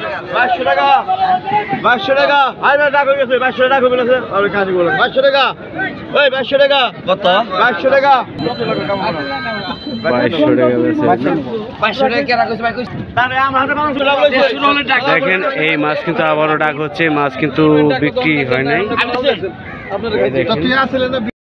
2200 টাকা 2200 টাকা আই ভাই ডাক হয়ে গেছে 2200 টাকা হবে আছে আর কাজী বলেন 2200 টাকা ওই 2200 টাকা কত 2200 টাকা 2200 টাকা বেচে 500 টাকা কেনা কইছে ভাই কইছে তারে আমার হাতে মানুষ লাভ লইছে দেখেন এই মাছ কিন্তু আবারও ডাক হচ্ছে, মাছ কিন্তু বিক্রি হয় নাই। আপনারা